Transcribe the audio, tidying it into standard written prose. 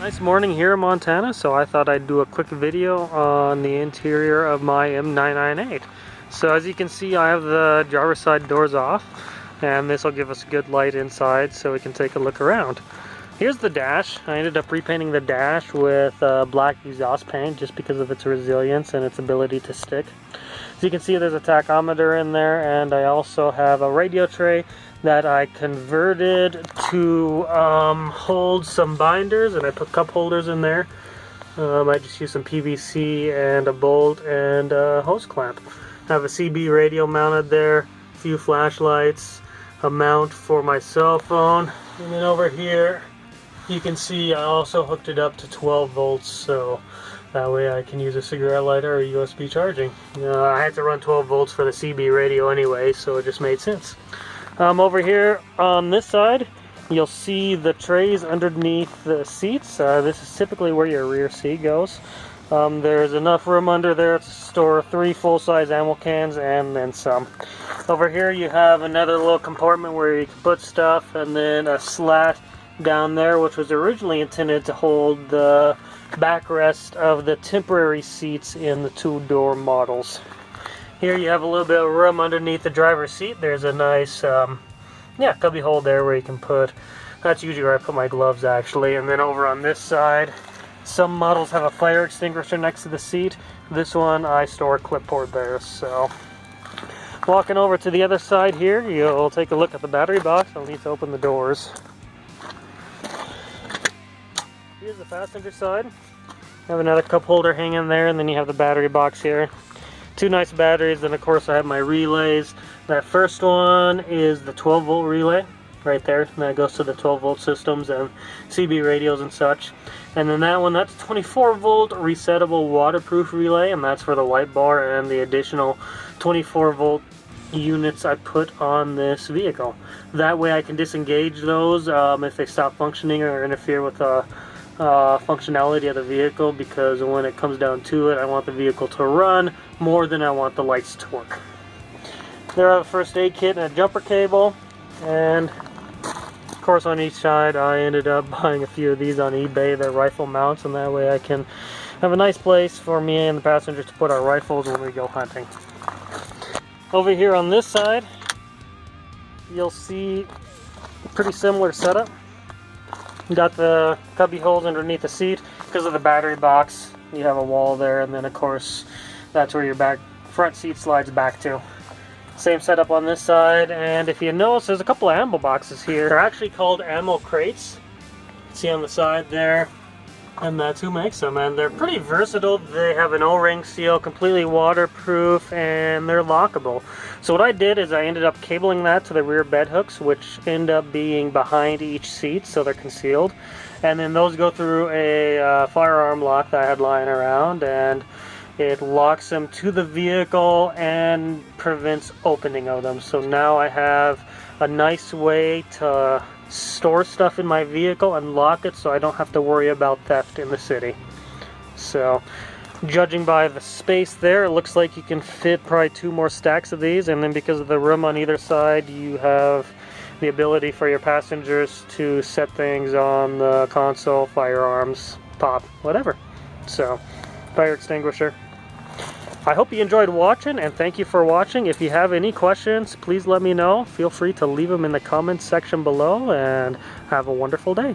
Nice morning here in Montana, so I thought I'd do a quick video on the interior of my M998. So as you can see, I have the driver's side doors off, and this will give us good light inside so we can take a look around. Here's the dash. I ended up repainting the dash with black exhaust paint just because of its resilience and its ability to stick. As you can see, there's a tachometer in there, and I also have a radio tray that I converted to hold some binders, and I put cup holders in there. I just used some PVC and a bolt and a hose clamp. I have a CB radio mounted there, a few flashlights, a mount for my cell phone, and then over here you can see I also hooked it up to 12 volts, so that way I can use a cigarette lighter or USB charging. I had to run 12 volts for the CB radio anyway, so it just made sense. Over here on this side, you'll see the trays underneath the seats. This is typically where your rear seat goes. There's enough room under there to store 3 full-size ammo cans and then some. Over here you have another little compartment where you can put stuff, and then a slat down there which was originally intended to hold the backrest of the temporary seats in the 2-door models. Here you have a little bit of room underneath the driver's seat. There's a nice cubby hole there where you can put, that's usually where I put my gloves actually. And then over on this side, some models have a fire extinguisher next to the seat. This one I store a clipboard there. So walking over to the other side here, you'll take a look at the battery box. I'll need to open the doors. Here's the passenger side. I have another cup holder hanging there, and then you have the battery box here. 2 nice batteries, and of course I have my relays. That first one is the 12 volt relay right there, and that goes to the 12 volt systems and CB radios and such. And then that one, that's 24 volt resettable waterproof relay, and that's for the light bar and the additional 24 volt units I put on this vehicle. That way I can disengage those if they stop functioning or interfere with the functionality of the vehicle, because when it comes down to it, I want the vehicle to run more than I want the lights to work. There I have a first aid kit and a jumper cable, and of course on each side I ended up buying a few of these on eBay. They're rifle mounts, and that way I can have a nice place for me and the passengers to put our rifles when we go hunting. Over here on this side you'll see a pretty similar setup. Got the cubby holes underneath the seat because of the battery box. You have a wall there, and then of course that's where your front seat slides back to. Same setup on this side, and if you notice, there's a couple of ammo boxes here. They're actually called ammo crates. See on the side there, and that's who makes them, and they're pretty versatile. They have an O-ring seal, completely waterproof, and they're lockable. So what I did is I ended up cabling that to the rear bed hooks, which end up being behind each seat, so they're concealed. And then those go through a firearm lock that I had lying around, and it locks them to the vehicle and prevents opening of them. So now I have a nice way to store stuff in my vehicle and lock it so I don't have to worry about theft in the city. So judging by the space there, it looks like you can fit probably 2 more stacks of these, and then because of the room on either side, you have the ability for your passengers to set things on the console, firearms, pop, whatever. So fire extinguisher. I hope you enjoyed watching, and thank you for watching. If you have any questions, please let me know. Feel free to leave them in the comments section below, and have a wonderful day.